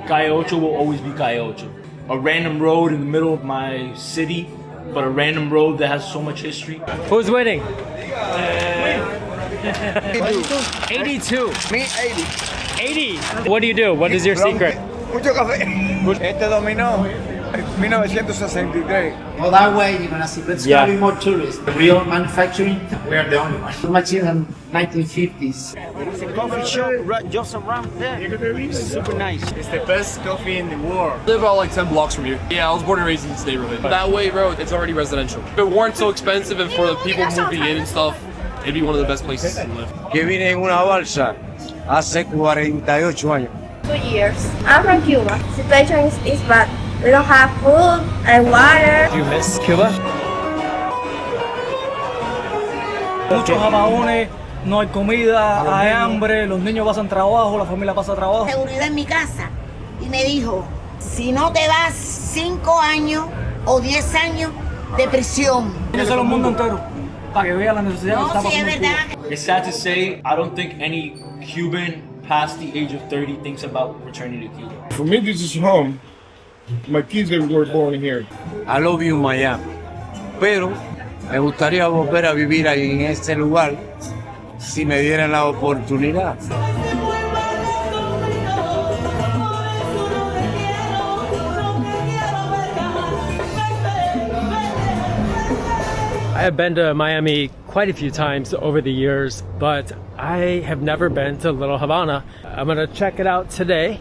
Calle Ocho will always be Calle Ocho. A random road in the middle of my city, but a random road that has so much history. Who's winning? 82. Me 80. 80. What do you do? What is your secret? Mucho café. Este dominó 1963. Well, that way you're gonna see, but it's gonna be more tourists. The real manufacturing, we are the only one. So much in the 1950s. It's a coffee shop right just around there. It's super nice. It's the best coffee in the world. I live about like 10 blocks from here. Yeah, I was born and raised in this neighborhood. That way road, it's already residential. If it weren't so expensive and for the people moving in and stuff, it'd be one of the best places to live. Que vine en una balsa hace 48 años. 2 years. I'm from Cuba. Situation is bad. We don't have food and water. Do you miss Cuba? Muchos apagones, no hay comida, hay hambre, los niños pasan trabajo, la familia pasa trabajo. Seguridad en mi casa y me dijo, si no te das 5 años o 10 años de prisión. Eso es el mundo entero, para que vea la necesidad que está No, sí, es pasando en verdad. Cuba. It's sad to say, I don't think any Cuban past the age of 30 thinks about returning to Cuba. For me, this is home. My kids were born here. I love you, Miami. Pero me gustaría volver a vivir ahí en este lugar si me dieran la oportunidad. I have been to Miami quite a few times over the years, but I have never been to Little Havana. I'm gonna check it out today.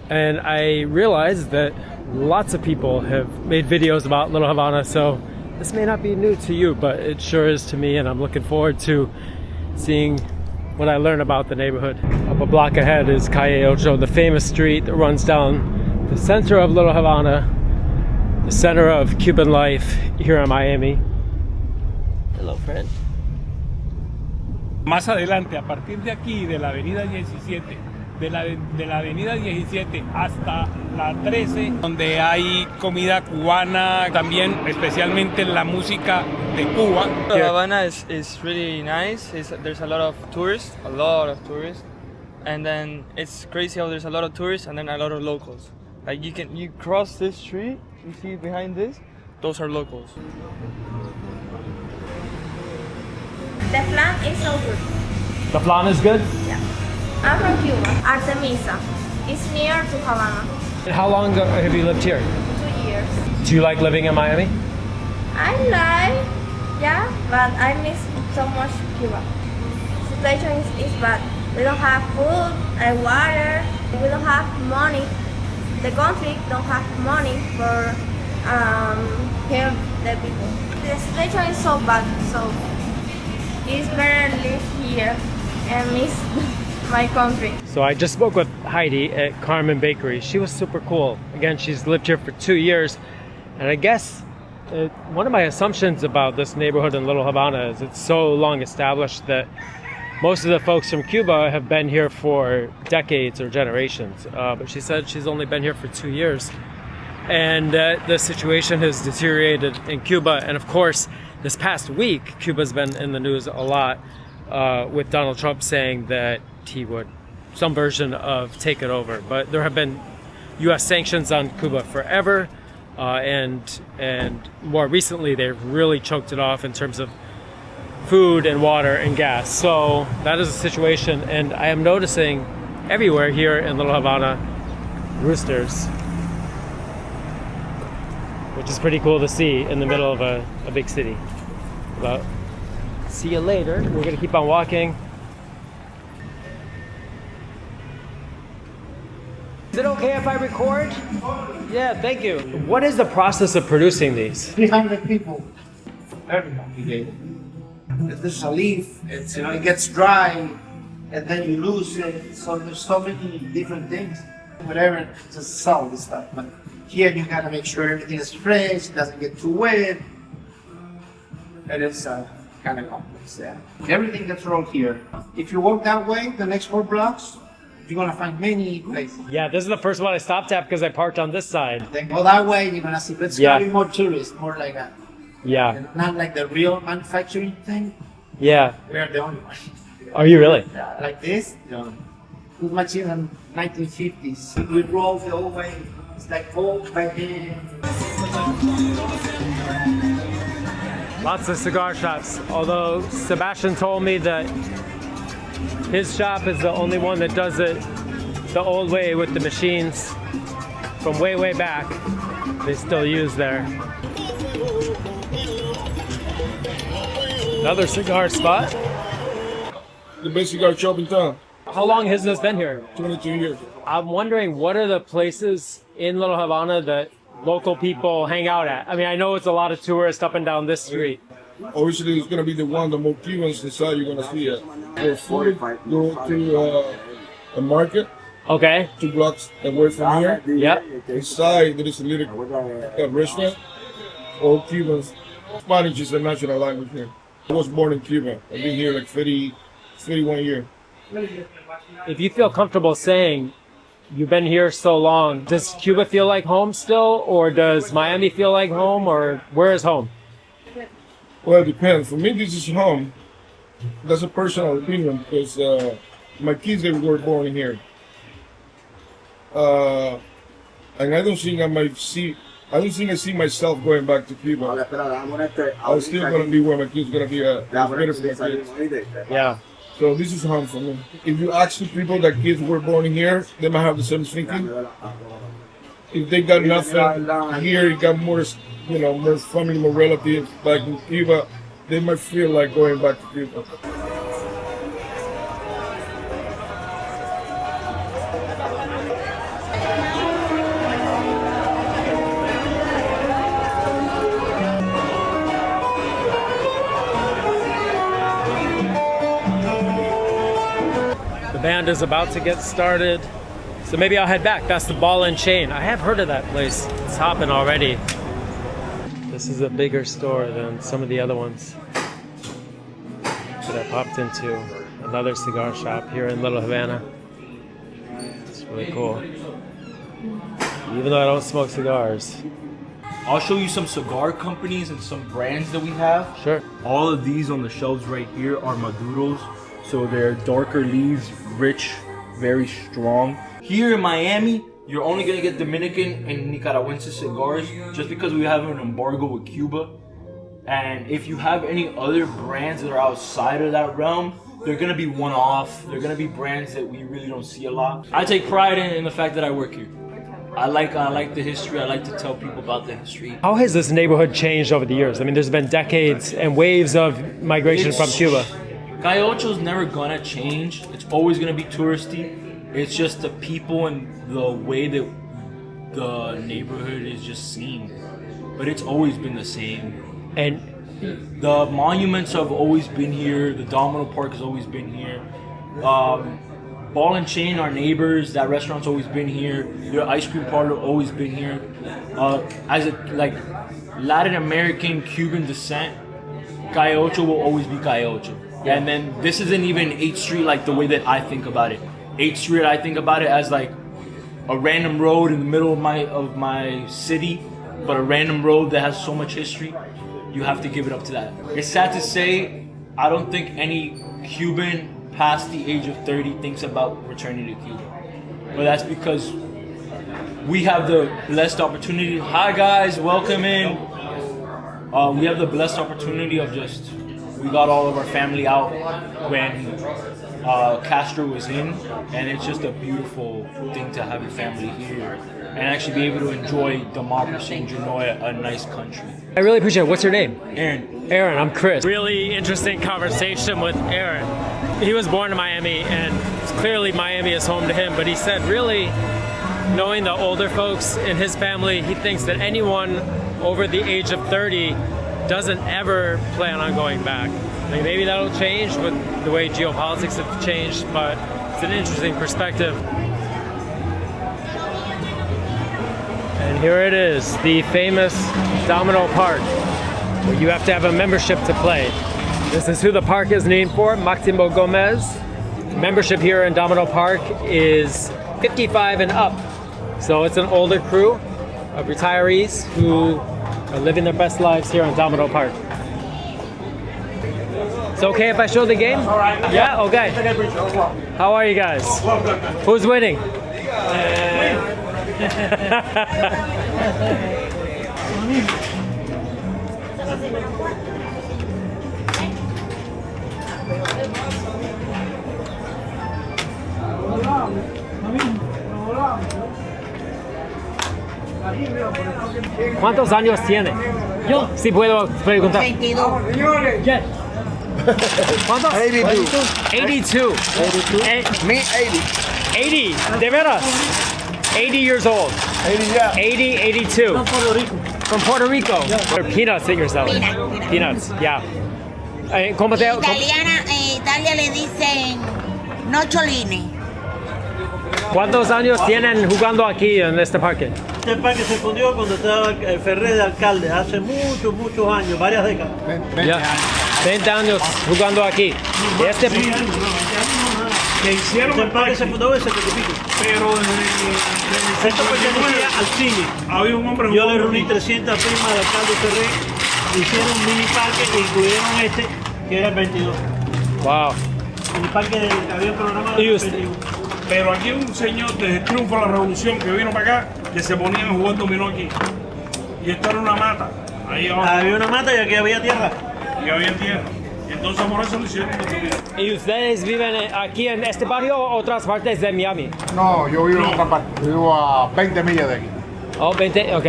And I realized that lots of people have made videos about Little Havana, so this may not be new to you, but it sure is to me, and I'm looking forward to seeing what I learn about the neighborhood. Up a block ahead is Calle Ocho, the famous street that runs down the center of Little Havana, the center of Cuban life here in Miami. Hello, friend. Más adelante, a partir de aquí, de la avenida 17, de la avenida 17 hasta la 13, donde hay comida cubana, también especialmente la música de Cuba. Havana is really nice. There's a lot of tourists, and then it's crazy how there's a lot of tourists and then a lot of locals. Like you cross this street, you see behind this, those are locals. The flan is so good. The flan is good? Yeah. I'm from Cuba. Artemisa. It's near to Havana. And how long have you lived here? 2 years. Do you like living in Miami? I like, yeah, but I miss so much Cuba. Situation is bad. We don't have food and water. We don't have money. The country don't have money for help the people. The situation is so bad, so it's better live here and miss my country. So I just spoke with Heidi at Carmen Bakery. She was super cool. Again, she's lived here for 2 years. And I guess one of my assumptions about this neighborhood in Little Havana is it's so long established that most of the folks from Cuba have been here for decades or generations. But she said she's only been here for 2 years. And the situation has deteriorated in Cuba. And of course, this past week, Cuba's been in the news a lot with Donald Trump saying that he would some version of take it over. But there have been U.S. sanctions on Cuba forever, and more recently they've really choked it off in terms of food and water and gas. So that is the situation, and I am noticing everywhere here in Little Havana roosters, which is pretty cool to see in the middle of a big city. But see you later. We're gonna keep on walking. Is it okay if I record? Yeah, thank you. What is the process of producing these? 300 people. Very complicated. There's a leaf, it gets dry, and then you lose it. So there's so many different things. Whatever, just sell this stuff. But here you gotta make sure everything is fresh, doesn't get too wet. It is kind of complex, yeah. Everything gets rolled here. If you walk that way, the next 4 blocks, you're gonna find many places. Yeah, this is the first one I stopped at because I parked on this side. Then go that way, you're gonna see, but it's gonna be more tourist, more like a, not like the real manufacturing thing. Yeah. We are the only one. Are you really? Yeah, like this, This machine in 1950s. We roll the whole way. It's like old by hand. Lots of cigar shops, although Sebastian told me that his shop is the only one that does it the old way with the machines from way, way back. They still use there. Another cigar spot. The best cigar shop in town. How long has this been here? 22 years. I'm wondering, what are the places in Little Havana that local people hang out at? I mean, I know it's a lot of tourists up and down this street. Obviously, it's going to be the one the more Cubans inside you're going to see it. For food, go to a market. Okay. 2 blocks away from here. Yep. Inside, there is a little restaurant. All Cubans. Spanish is the national language here. I was born in Cuba. I've been here like 31 years. If you feel comfortable saying you've been here so long, does Cuba feel like home still, or does Miami feel like home, or where is home? Well, it depends. For me, this is home. That's a personal opinion because my kids, they were born here. And I don't think I see myself going back to Cuba. I'm still going to be where my kids going to be at. Yeah. So this is home for me. If you ask the people that kids were born here, they might have the same thinking. If they got nothing here, you got more, more family, more relatives back in Cuba, they might feel like going back to Cuba. The band is about to get started, so maybe I'll head back. That's the Ball and Chain. I have heard of that place. It's hopping already. This is a bigger store than some of the other ones that I popped into. Another cigar shop here in Little Havana. It's really cool. Even though I don't smoke cigars. I'll show you some cigar companies and some brands that we have. Sure. All of these on the shelves right here are Maduros. So they're darker leaves, rich, very strong. Here in Miami, you're only gonna get Dominican and Nicaragüense cigars just because we have an embargo with Cuba. And if you have any other brands that are outside of that realm, they're gonna be one-off. They're gonna be brands that we really don't see a lot. I take pride in the fact that I work here. I like the history. I like to tell people about the history. How has this neighborhood changed over the years? I mean, there's been decades and waves of migration from Cuba. Calle Ocho's never gonna change. It's always gonna be touristy. It's just the people and the way that the neighborhood is just seen. But it's always been the same. And the monuments have always been here. The Domino Park has always been here. Ball and Chain, our neighbors, that restaurant's always been here. Their ice cream parlor always been here. As a Latin American Cuban descent, Calle Ocho will always be Calle Ocho. Yeah. And then this isn't even 8th Street like the way that I think about it. 8th Street, I think about it as like a random road in the middle of my city, but a random road that has so much history. You have to give it up to that. It's sad to say, I don't think any Cuban past the age of 30 thinks about returning to Cuba. But that's because we have the blessed opportunity. Hi guys, welcome in. We have the blessed opportunity of we got all of our family out when Castro was in, and it's just a beautiful thing to have your family here and actually be able to enjoy democracy and enjoy a nice country. I really appreciate it. What's your name? Aaron. Aaron, I'm Chris. Really interesting conversation with Aaron. He was born in Miami, and clearly Miami is home to him, but he said really, knowing the older folks in his family, he thinks that anyone over the age of 30 doesn't ever plan on going back. I mean, maybe that'll change with the way geopolitics have changed, but it's an interesting perspective. And here it is, the famous Domino Park, where you have to have a membership to play. This is who the park is named for, Maximo Gomez. Membership here in Domino Park is 55 and up. So it's an older crew of retirees who are living their best lives here in Domino Park. It's okay if I show the game? Yeah, okay. How are you guys? Who's winning? ¿Cuántos años tiene? Yo, si puedo preguntar. 22. ¿Cuántos? 82. 82. Me 80. 80, de veras. 80 years old. 80, yeah. 80, 82. From Puerto Rico. Or peanuts that you're selling. Peanuts, yeah. ¿Cómo te Italiana, Italia le dicen nocciolini. ¿Cuántos años tienen jugando aquí en este parque? Este parque se fundió cuando estaba Ferrer de alcalde, hace muchos años, varias décadas. 20 años jugando aquí. Este Que hicieron el parque se fundó en 70 y pico. Pero esto pertenecía al cine. Había un hombre. Yo le reuní 300 firmas al alcalde Ferrer, hicieron un mini parque e incluyeron este, que era el 22. Wow. El parque que había programado el 21. Pero aquí un señor desde el triunfo de la revolución que vino para acá, que se ponían a jugar dominó aquí. Y esto era una mata. Ahí abajo. Había una mata y aquí había tierra. Y había tierra. Y entonces por eso lo hicieron. ¿Y ustedes viven aquí en este barrio o otras partes de Miami? No, yo vivo en otra parte. Vivo a 20 millas de aquí. Oh, 20, ok.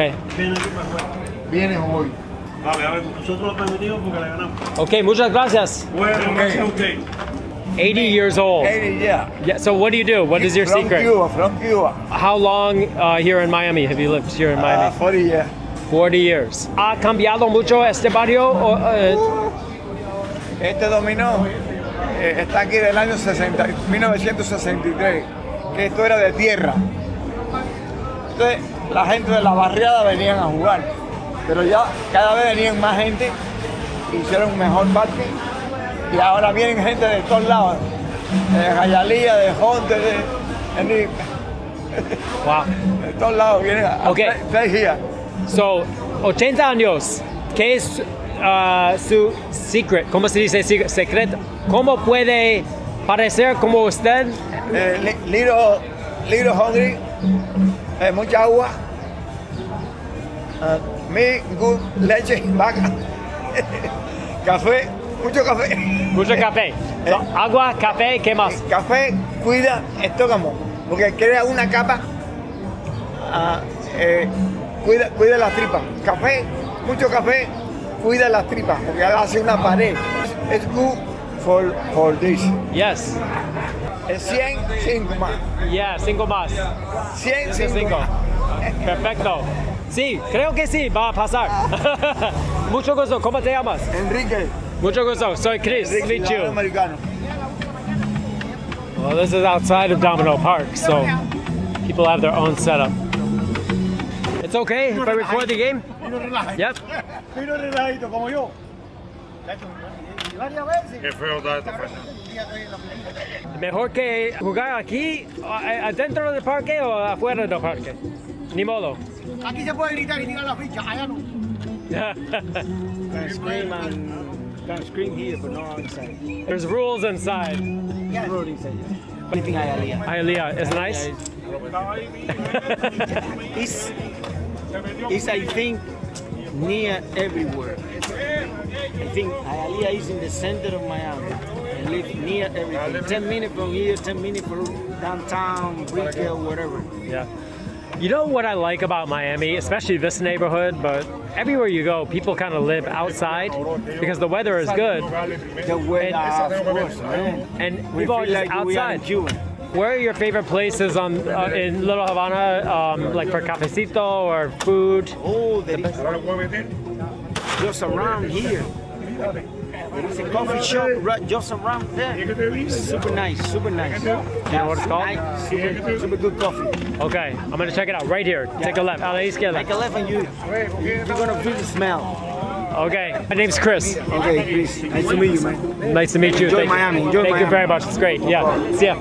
Vienes hoy. Vale, a ver. Nosotros lo permitimos porque la ganamos. Ok, muchas gracias. Bueno, gracias a usted. 80 years old. 80, yeah. Yeah. So what do you do? What is your secret? From Cuba. How long here in Miami have you lived here in Miami? 40 years. 40 years. ¿Ha cambiado mucho este barrio? Este dominó está aquí del año 1963, que esto era de tierra. Entonces la gente de la barriada venían a jugar, pero ya cada vez venían más gente, hicieron un mejor parque y ahora vienen gente de todos lados, de Hialeah, de Honte, Wow. de todos lados vienen a play here. So, 80 años. ¿Qué es su secret? ¿Cómo se dice secreto? ¿Cómo puede parecer como usted? Little hungry, mucha agua, me good leche, vaca, café, mucho café. Mucho café. So, agua, café, ¿qué más? Café cuida el estómago, porque crea una capa, cuida las tripas. Café, mucho café, cuida las tripas, porque hace una pared. Es good for this. Yes. Es 100, 5 más. Yeah, 5 más. 100, 5 más. Perfecto. Sí, creo que sí, va a pasar. Mucho gusto, ¿cómo te llamas? Enrique. Mucho gusto, soy Chris. Meet you. Americano. Well, this is outside of Domino Park, so people have their own setup. It's okay if I record the game? Yep. Vino relajito como yo. Qué feo está esto. Mejor que jugar aquí, adentro del parque o afuera del parque. Ni modo. Aquí se puede gritar y tirar la ficha, allá no. Can scream here, but not outside. There's rules inside. Yes. Anything Hialeah. Hialeah is nice. It's I think near everywhere. I think Hialeah is in the center of Miami and live near everything. 10 minutes from here, 10 minutes from downtown, Brickell, whatever. Yeah. You know what I like about Miami, especially this neighborhood, but everywhere you go, people kind of live outside because the weather is good. The weather, of course, man. And We people are feel just like we are in outside. Cuba. Where are your favorite places in Little Havana, like for cafecito or food? Oh, there is just around here. There is a coffee shop right just around there. Super nice, super nice. You know what it's called? Nice, super good coffee. Okay, I'm gonna check it out right here. Take a left. A la izquierda. Take a left and you're gonna feel the smell. Okay, my name's Chris. Okay, Chris. Nice to meet you, man. Nice to meet you. Enjoy Thank Miami. you. Enjoy Thank you Miami. very much. It's great. Yeah. See ya.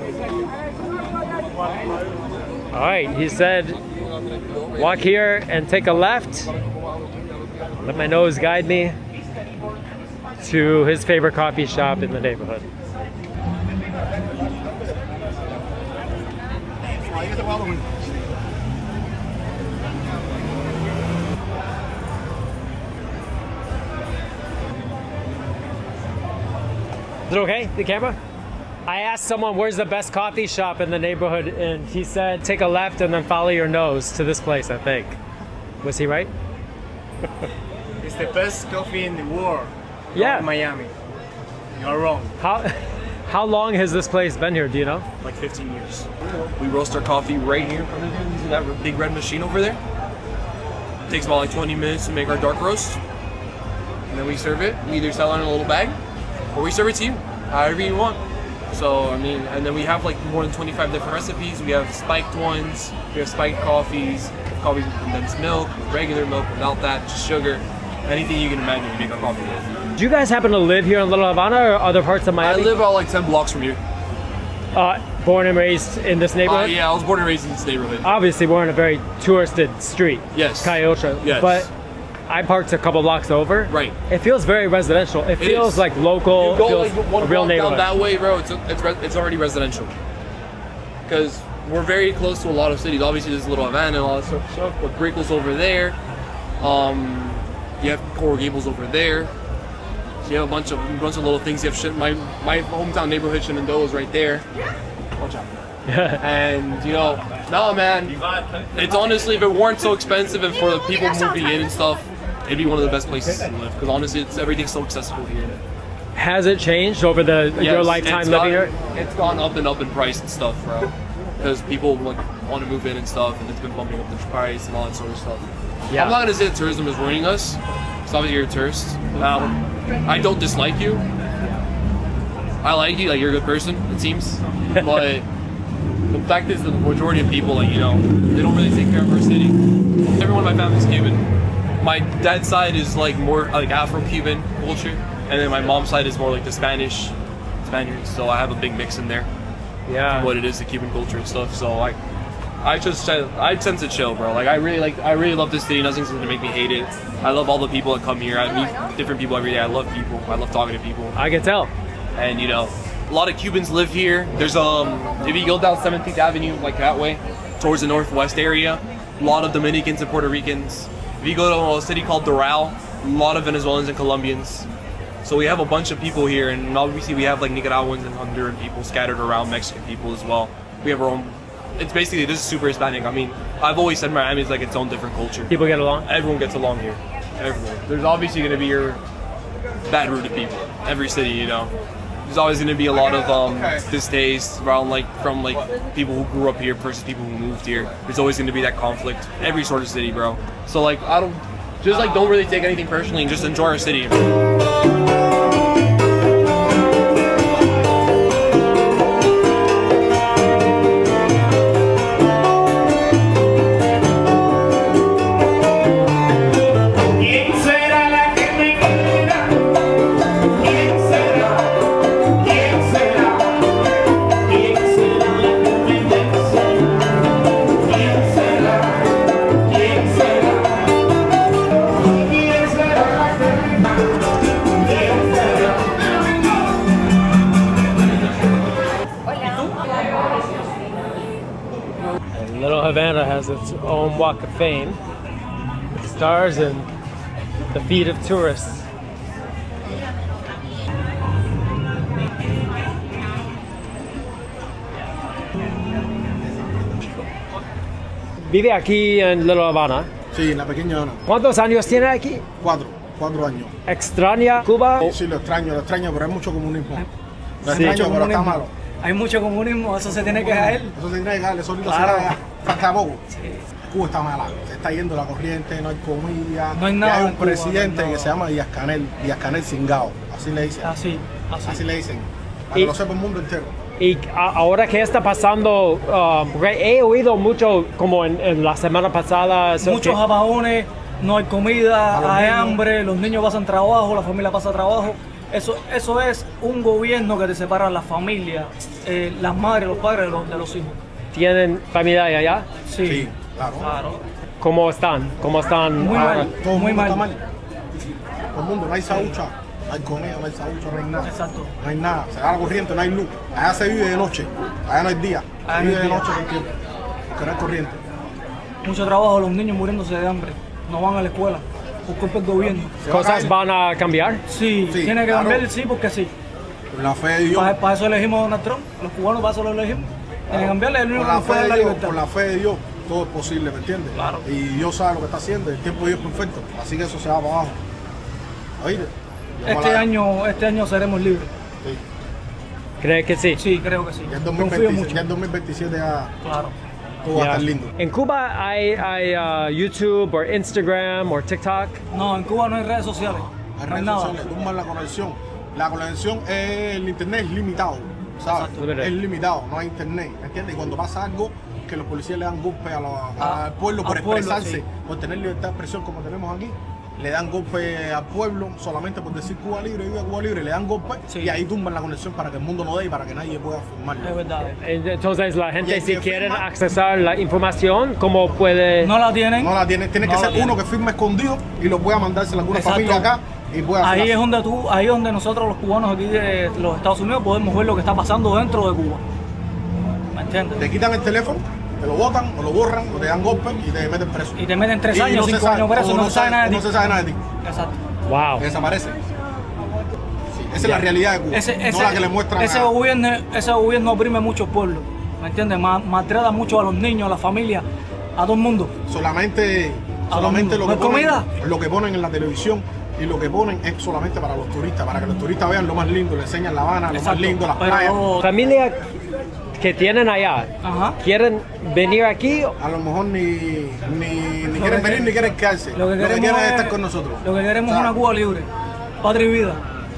All right. He said, walk here and take a left. Let my nose guide me. to his favorite coffee shop in the neighborhood. Is it okay, the camera? I asked someone where's the best coffee shop in the neighborhood, and he said take a left and then follow your nose to this place, I think. Was he right? It's the best coffee in the world. Yeah. In Miami. You're wrong. How long has this place been here, do you know? Like 15 years. We roast our coffee right here in front of you. See that big red machine over there? It takes about like 20 minutes to make our dark roast. And then we serve it. We either sell it in a little bag, or we serve it to you, however you want. So, I mean, and then we have like more than 25 different recipes. We have spiked ones, we have spiked coffees, we have coffees with condensed milk, with regular milk, without that, just sugar. Anything you can imagine we make our coffee with. Do you guys happen to live here in Little Havana or other parts of Miami? I live about like 10 blocks from here. Born and raised in this neighborhood? Yeah, I was born and raised in this neighborhood. Obviously, we're in a very touristed street. Yes. Coyote. Yes. But I parked a couple blocks over. Right. It feels very residential. It feels like local. You go feels like one a real block neighborhood. down that way, bro. It's already residential. Because we're very close to a lot of cities. Obviously, there's Little Havana and all that sort of stuff. But Brickell's over there. You have Coral Gables over there. So you have a bunch of little things. You have my hometown neighborhood, Shenandoah, is right there. Watch out. And you know, no man, it's honestly, if it weren't so expensive and for the people moving in and stuff, it'd be one of the best places to live. Because honestly, everything's so accessible here. Has it changed over your lifetime living here? It's gone up in price and stuff, bro. Because people like want to move in and stuff, and it's been bumping up the price and all that sort of stuff. Yeah. I'm not gonna say that tourism is ruining us. It's obviously you're a tourist. I don't dislike you. I like you, like you're a good person, it seems. But the fact is, the majority of people, like, you know, they don't really take care of our city. Everyone in my family is Cuban. My dad's side is like more like Afro-Cuban culture, and then my mom's side is more like the Spaniards. So I have a big mix in there. Yeah. What it is, the Cuban culture and stuff. So I tend to chill, bro. Like I really love this city. Nothing's gonna make me hate it. I love all the people that come here. I meet different people every day. I love people. I love talking to people. I can tell. And you know, a lot of Cubans live here. There's if you go down 17th Avenue, like that way, towards the northwest area, a lot of Dominicans and Puerto Ricans. If you go to a city called Doral, a lot of Venezuelans and Colombians. So we have a bunch of people here, and obviously we have like Nicaraguans and Honduran people scattered around, Mexican people as well. We have our own. It's basically, this is super Hispanic. I mean, I've always said Miami is like its own different culture. People get along? Everyone gets along here. Everyone. There's obviously going to be your bad rooted people. Every city, you know. There's always going to be a lot of distaste around from people who grew up here versus people who moved here. There's always going to be that conflict. Every sort of city, bro. So like, don't really take anything personally and just enjoy our city. Little Havana has its own Walk of Fame. Stars and the feet of tourists. ¿Vive aquí en Little Havana? Sí, en la pequeña Habana. ¿Cuántos años tiene aquí? 4 años. ¿Extraña Cuba? Sí, lo extraño, pero hay mucho comunismo. Lo Sí. extraño, pero está malo. Hay mucho comunismo, eso se tiene que caer. Eso se tiene que caer, eso ahorita Claro. se cae. Falta poco. Cuba está mala, se está yendo la corriente, no hay comida. No hay nada Y hay en un Cuba, presidente no hay que se llama Díaz Canel Cingao, así le dicen. Así le dicen. Para que lo sepa el mundo entero. Y ahora que está pasando, porque he oído mucho, como en la semana pasada. Muchos apagones, no hay comida, hay hambre, los niños pasan trabajo, la familia pasa trabajo. Eso es un gobierno que te separa la familia, las madres, los padres de los hijos. ¿Tienen familia allá? Sí, claro. ¿Cómo están? Muy mal, todo el mundo está mal. Todo el mundo, no hay saucha. No hay comida, no hay saucho, no hay nada. Exacto. No hay nada, se da la corriente, no hay luz. Allá se vive de noche, allá no hay día. Se vive de noche porque no hay corriente. Mucho trabajo, los niños muriéndose de hambre. No van a la escuela por culpa del gobierno. ¿Cosas van a cambiar? Sí, tiene que claro. cambiar, sí, porque sí. Por la fe de Dios. Para eso elegimos a Donald Trump. Los cubanos para eso lo elegimos. Tiene que cambiarle, el único que nos puede dar la libertad. Por la fe de Dios, todo es posible, ¿me entiendes? Claro. Y Dios sabe lo que está haciendo, el tiempo de Dios es perfecto. Así que eso se va para abajo. ¿Oíste? Este año seremos libres. Sí. ¿Cree que sí? Sí, creo que sí. Ya en Confío mucho. 2027 ya Claro. todo va a estar lindo. ¿En Cuba hay YouTube o Instagram o TikTok? No, en Cuba no hay redes sociales. Las No hay redes nada. sociales tumban la conexión. La conexión, el internet es limitado, ¿sabes? Exacto. Es limitado, no hay internet, ¿me entiendes? Y cuando pasa algo, que los policías le dan golpe al pueblo por expresarse, sí. por tener libertad de expresión como tenemos aquí, le dan golpe al pueblo solamente por decir Cuba libre, viva Cuba libre, le dan golpe y ahí tumban la conexión para que el mundo no dé y para que nadie pueda formarlo. Es verdad. Entonces la gente, Y el si que quieren firma- accesar la información, ¿cómo puede? No la tienen. No la tiene, tiene que No la ser tienen. uno que firme escondido y lo pueda mandarse a alguna Exacto. familia acá y pueda Ahí hacer es donde ahí es donde nosotros los cubanos aquí de los Estados Unidos podemos ver lo que está pasando dentro de Cuba. ¿Me entiendes? Te quitan el teléfono, te lo botan o lo borran o te dan golpes y te meten preso. Y te meten 3 años, no se 5 sabe, años preso, o no se sabe nada de ti. No se sabe nada de ti. Exacto. Wow. Desaparece. Sí, esa es la realidad de Cuba, no la que le muestran ese gobierno oprime mucho al pueblo. ¿Me entiendes? Maltrata mucho a los niños, a la familia, a todo el mundo. Solamente ¿No hay comida? lo que ponen en la televisión y lo que ponen es solamente para los turistas, para que los turistas vean lo más lindo, le enseñan La Habana, lo más Exacto, lindo, las pero- playas. Familia que tienen allá, Ajá. ¿quieren venir aquí? A lo mejor ni quieren venir ni quieren quedarse. Lo que queremos quieren es es estar con nosotros. Lo que queremos es ¿Sabes? una Cuba libre. Patria y vida.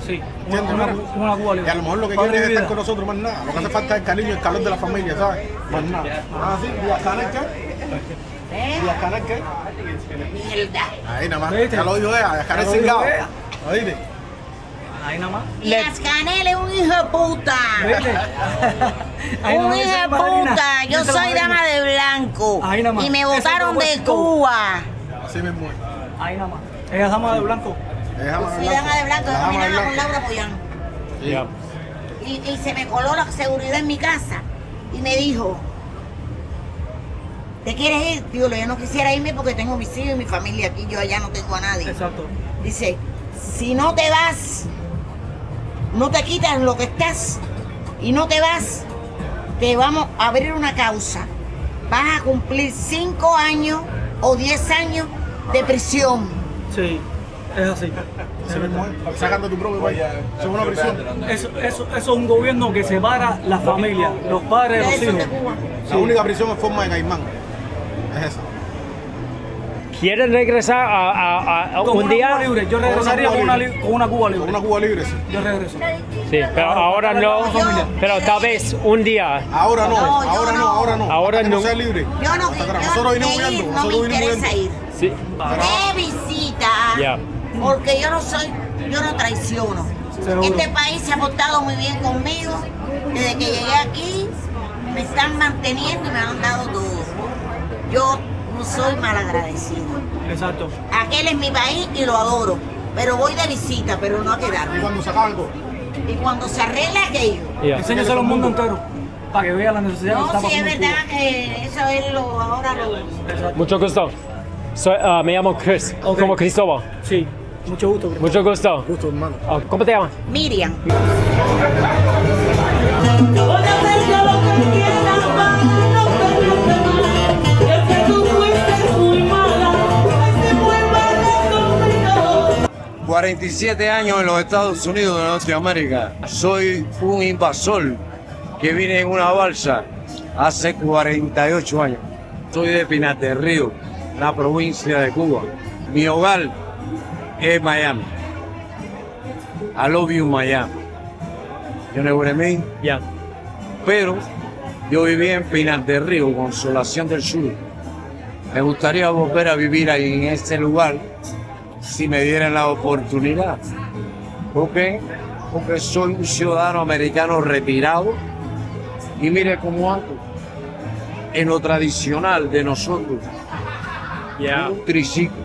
Sí. ¿Entiendes? Una Cuba libre. Y a lo mejor lo que Patria quieren y es estar vida. con nosotros, más nada. Lo que hace falta es el cariño y el calor de la familia, ¿sabes? Más nada. Ah, sí, ¿y acá ¿y acá qué? Mierda. Ahí nada más. ¿Viste? Ya lo dijo ella, acá Ya es lo dijo cingado. ella. ¿Oíste? Ahí nada más. Y Ascanel es un hijo de puta. ¿Viste? Ahí nada Un más, hijo dice de Marina. puta. Yo Dice soy Marina. dama de blanco. Ahí nada más. Y me Ese botaron fue de el todo. Cuba. Así mismo es. Ahí nada más. Ella es dama de blanco. Es dama de Fui blanco. dama de blanco, La dama de dominada con blanco. Laura Pollán. Sí. Y se me coló la seguridad en mi casa. Y me dijo, ¿te quieres ir? Digo, yo no quisiera irme porque tengo mis hijos y mi familia aquí. Yo allá no tengo a nadie. Exacto. Dice, si no te vas, no te quitas lo que estás y no te vas, te vamos a abrir una causa. Vas a cumplir 5 años o 10 años de prisión. Sí. Es así. Así mismo es. Sacando tu propio país. Eso es una prisión. Eso es un gobierno que separa la familia, los padres de los Eso es de hijos. Cuba. La única prisión en forma de caimán. Es esa. ¿Quieren regresar a Con un una día? Cuba libre. Yo regresaría con una Cuba libre. Con una Cuba libre, sí. Yo regreso. Sí, pero ahora no. Pero tal vez un día. Ahora no, No, yo ahora no, no. ahora no. Ahora Hasta que no. sea libre. Yo no, Hasta que yo nosotros vinimos de ir, huyendo. no me Nosotros vinimos interesa huyendo. ir. Sí. De visita, Ya. porque yo no traiciono. Seguro. Este país se ha portado muy bien conmigo. Desde que llegué aquí, me están manteniendo y me han dado todo. Yo no soy malagradecida. Exacto. Aquel es mi país y lo adoro. Pero voy de visita, pero no a Y quedarme. cuando se acaba algo. Y cuando se arregla aquello. Ya. Enséñaselo al mundo entero para que vea la necesidad que No, está sí, es pasando en verdad que eso es lo ahora lo. Cuba. Mucho gusto. Me llamo Chris, Ok. como Cristóbal. Sí, mucho gusto. Mucho gusto. Gusto, hermano. ¿Cómo te llamas? Miriam. Yo 47 años en los Estados Unidos de Norteamérica. Soy un invasor que vine en una balsa hace 48 años. Soy de Pinar del Río, la provincia de Cuba. Mi hogar es Miami. I love you, Miami. You know what I mean? Ya. Pero yo viví en Pinar del Río, Consolación del Sur. Me gustaría volver a vivir ahí en ese lugar si me dieran la oportunidad. ¿Por qué? Porque soy un ciudadano americano retirado y mire cómo ando. En lo tradicional de nosotros, Ya. un triciclo,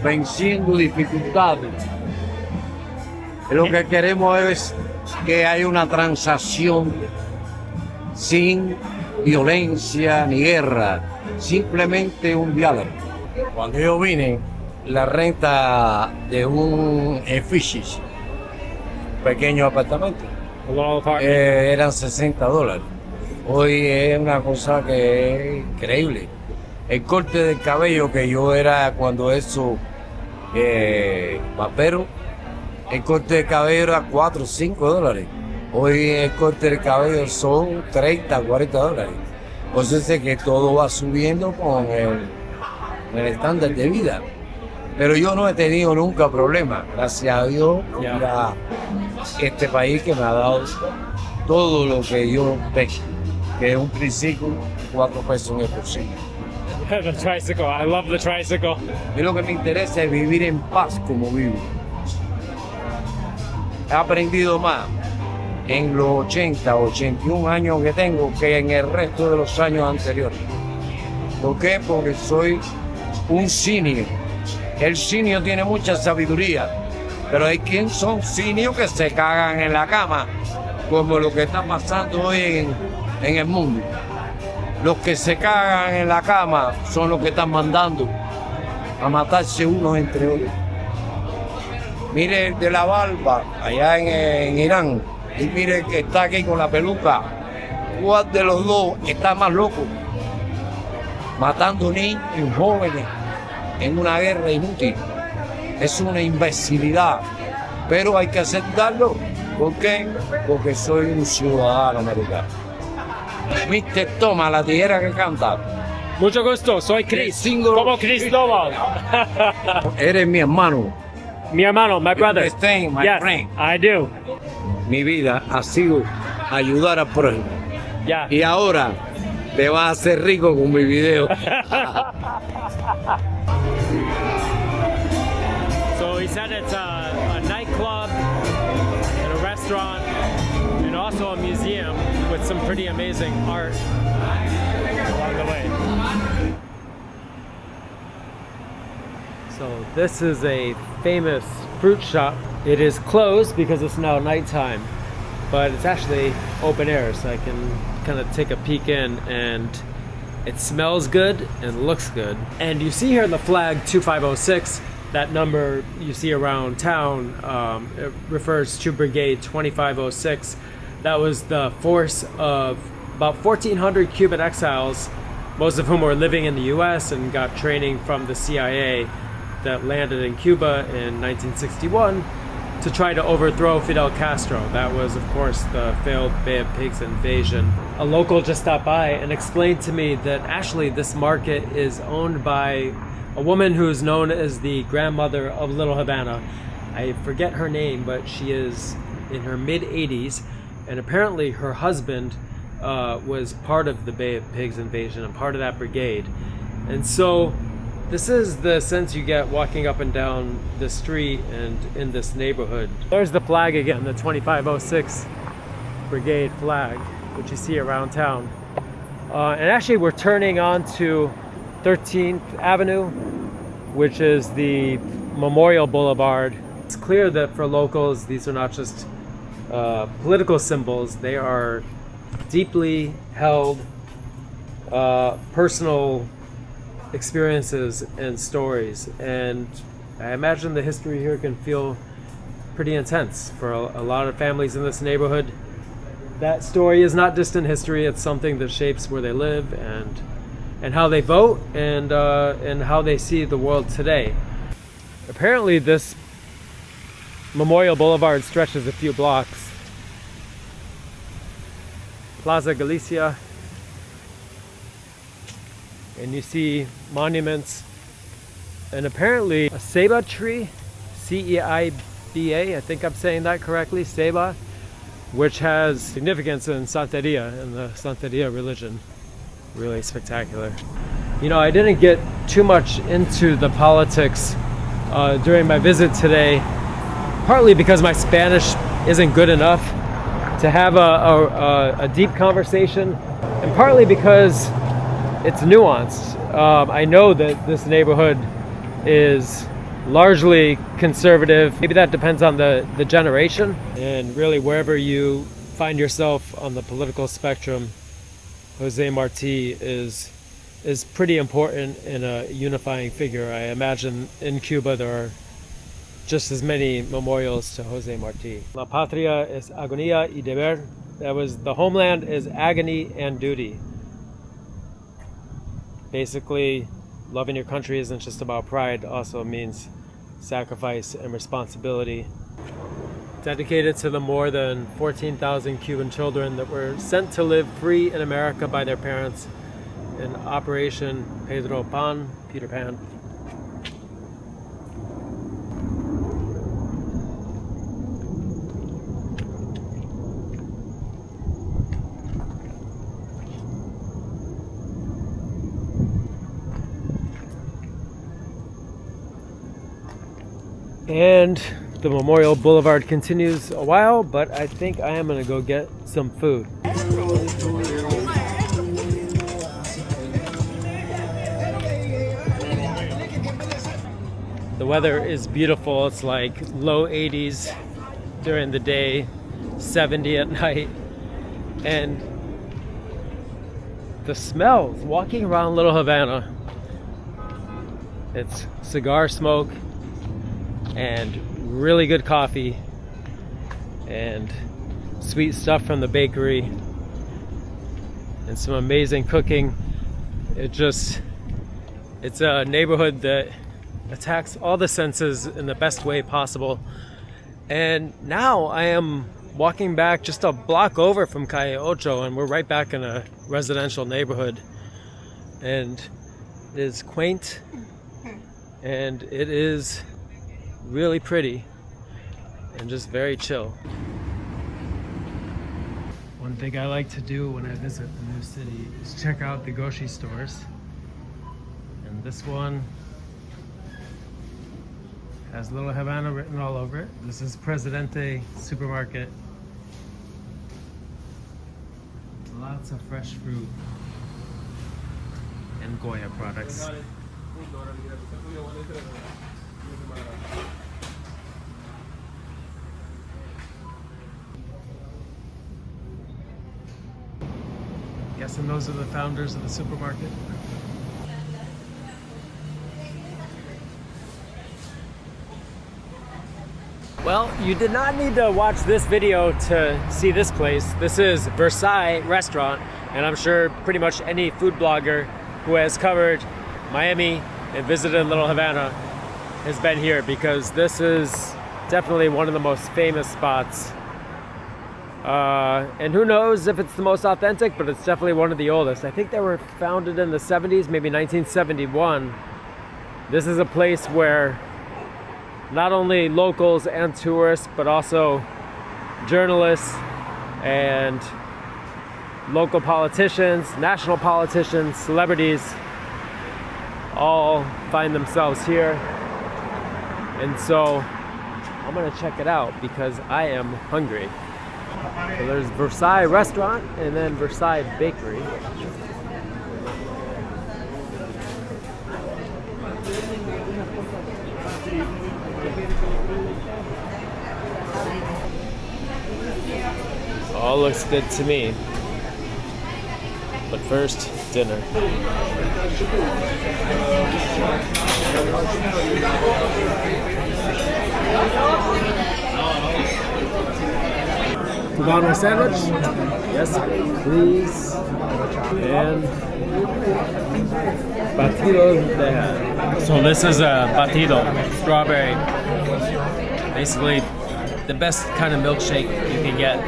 venciendo dificultades. Lo que queremos es que haya una transacción sin violencia ni guerra, simplemente un diálogo. Cuando yo vine, la renta de un edificio, pequeño apartamento, eran $60. Hoy es una cosa que es increíble. El corte de cabello que yo era cuando eso, papero, el corte de cabello era $4 o $5. Hoy el corte de cabello son $30, $40. Entonces es que todo va subiendo con el estándar de vida. Pero yo no he tenido nunca problemas, gracias a Dios, a este país que me ha dado todo lo que yo tengo, que es un triciclo, 4 pesos en el bolsillo. The tricycle, I love the tricycle. Y lo que me interesa es vivir en paz como vivo. He aprendido más en los 80, 81 años que tengo que en el resto de los años anteriores. ¿Por qué? Porque soy un senior. El senior tiene mucha sabiduría, pero hay quien son seniors que se cagan en la cama, como lo que está pasando hoy en el mundo. Los que se cagan en la cama son los que están mandando a matarse unos entre otros. Mire el de la barba allá en Irán y mire el que está aquí con la peluca. ¿Cuál de los dos está más loco? Matando niños y jóvenes en una guerra inútil. Es una imbecilidad, pero hay que aceptarlo. ¿Por qué? Porque soy un ciudadano americano. Mister, toma la tijera que canta. Mucho gusto, soy Chris. Como Cristóbal. Eres mi hermano. Mi hermano, my brother. My yes, friend. I do. Mi vida ha sido ayudar al prójimo. Yeah. Y ahora te vas a hacer rico con mi video. So he said it's a nightclub and a restaurant and also a museum with some pretty amazing art along the way. So this is a famous fruit shop. It is closed because it's now nighttime, but it's actually open air, so I can kind of take a peek in, and it smells good and looks good. And you see here the flag 2506, that number you see around town, it refers to Brigade 2506. That was the force of about 1,400 Cuban exiles, most of whom were living in the US and got training from the CIA, that landed in Cuba in 1961 to try to overthrow Fidel Castro. That was, of course, the failed Bay of Pigs invasion. A local just stopped by and explained to me that actually this market is owned by a woman who is known as the grandmother of Little Havana. I forget her name, but she is in her mid-80s, and apparently her husband was part of the Bay of Pigs invasion and part of that brigade. And so this is the sense you get walking up and down the street and in this neighborhood. There's the flag again, the 2506 Brigade flag, which you see around town. And actually we're turning onto 13th Avenue, which is the Memorial Boulevard. It's clear that for locals, these are not just political symbols, they are deeply held personal experiences and stories, and I imagine the history here can feel pretty intense for a lot of families in this neighborhood. That story is not distant history, it's something that shapes where they live and how they vote and how they see the world today. Apparently this Memorial Boulevard stretches a few blocks. Plaza Galicia, and you see monuments, and apparently a ceiba tree, C-E-I-B-A, I think I'm saying that correctly, ceiba, which has significance in Santeria, in the Santeria religion. Really spectacular. You know, I didn't get too much into the politics during my visit today, partly because my Spanish isn't good enough to have a deep conversation, and partly because it's nuanced. I know that this neighborhood is largely conservative. Maybe that depends on the generation, and really wherever you find yourself on the political spectrum, Jose Marti is pretty important and a unifying figure. I imagine in Cuba there are just as many memorials to Jose Marti. La patria es agonía y deber. That was, the homeland is agony and duty. Basically, loving your country isn't just about pride, also means sacrifice and responsibility. Dedicated to the more than 14,000 Cuban children that were sent to live free in America by their parents in Operation Peter Pan. And the Memorial Boulevard continues a while, but I think I am gonna go get some food. The weather is beautiful. It's like low 80s during the day, 70 at night. And the smells, walking around Little Havana, it's cigar smoke and really good coffee and sweet stuff from the bakery and some amazing cooking. It's a neighborhood that attacks all the senses in the best way possible. And now I am walking back just a block over from Calle Ocho, and we're right back in a residential neighborhood, and it is quaint and it is really pretty and just very chill. One thing I like to do when I visit a new city is check out the grocery stores, and this one has Little Havana written all over it. This is Presidente Supermarket. Lots of fresh fruit and Goya products. Guessing those are the founders of the supermarket. Well, you did not need to watch this video to see this place. This is Versailles Restaurant, and I'm sure pretty much any food blogger who has covered Miami and visited Little Havana has been here, because this is definitely one of the most famous spots. And who knows if it's the most authentic, but it's definitely one of the oldest. I think they were founded in the 70s, maybe 1971. This is a place where not only locals and tourists, but also journalists and local politicians, national politicians, celebrities, all find themselves here. And so I'm gonna check it out because I am hungry. So there's Versailles Restaurant and then Versailles Bakery. All looks good to me. But first, dinner. Cubano sandwich? Yes, please. And batido de... So this is a batido, strawberry. Basically, the best kind of milkshake you can get.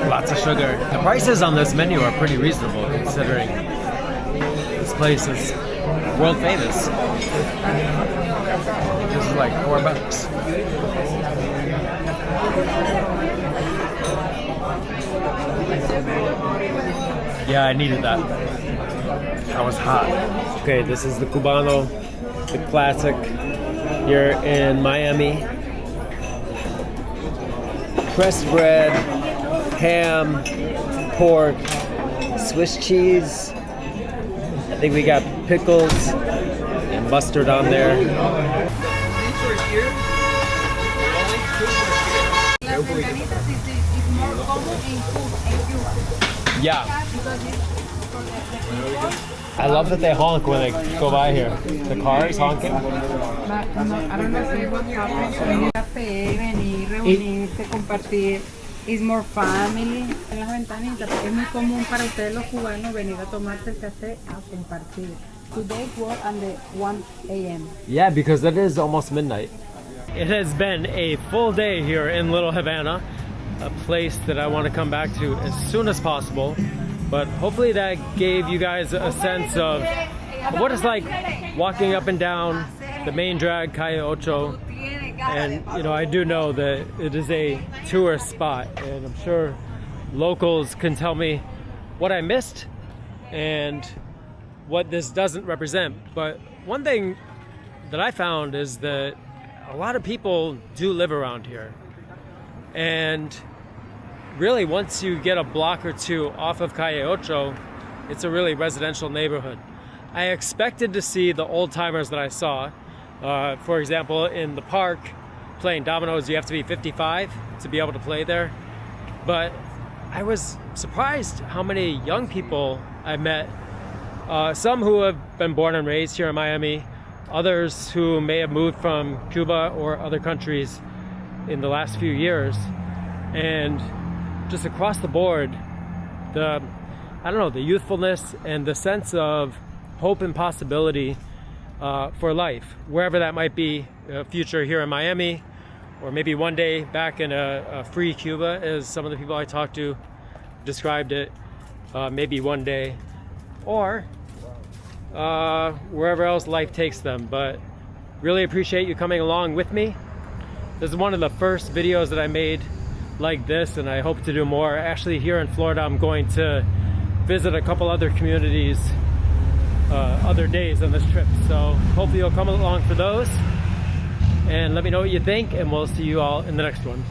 Lots of sugar. The prices on this menu are pretty reasonable considering this place is world famous. This is like $4. Yeah, I needed that. That was hot. Okay, this is the Cubano, the classic here in Miami. Pressed bread, ham, pork, Swiss cheese. I think we got pickles and mustard on there. here. Only two were Las ventanitas is more common in Cuba. Yeah. Because it's for the I love that they honk when they go by here. The cars honking. I don't know if what happens. Café, venir, reunirse, compartir. Is more family. En las ventanitas, porque es muy común para ustedes los cubanos venir a tomarse el café a compartir. Today was at the 1 a.m. Yeah, because it is almost midnight. It has been a full day here in Little Havana, a place that I want to come back to as soon as possible. But hopefully that gave you guys a sense of what it's like walking up and down the main drag, Calle Ocho. And you know, I do know that it is a tourist spot, and I'm sure locals can tell me what I missed and what this doesn't represent. But one thing that I found is that a lot of people do live around here, and really once you get a block or two off of Calle Ocho, it's a really residential neighborhood. I expected to see the old timers that I saw. For example, in the park, playing dominoes, you have to be 55 to be able to play there. But I was surprised how many young people I met. Some who have been born and raised here in Miami, others who may have moved from Cuba or other countries in the last few years. And just across the board, the youthfulness and the sense of hope and possibility for life, wherever that might be, a future here in Miami, or maybe one day back in a free Cuba, as some of the people I talked to described it, maybe one day, or wherever else life takes them. But really appreciate you coming along with me. This is one of the first videos that I made like this, and I hope to do more. Actually, here in Florida, I'm going to visit a couple other communities other days on this trip, so hopefully you'll come along for those, and let me know what you think, and we'll see you all in the next one.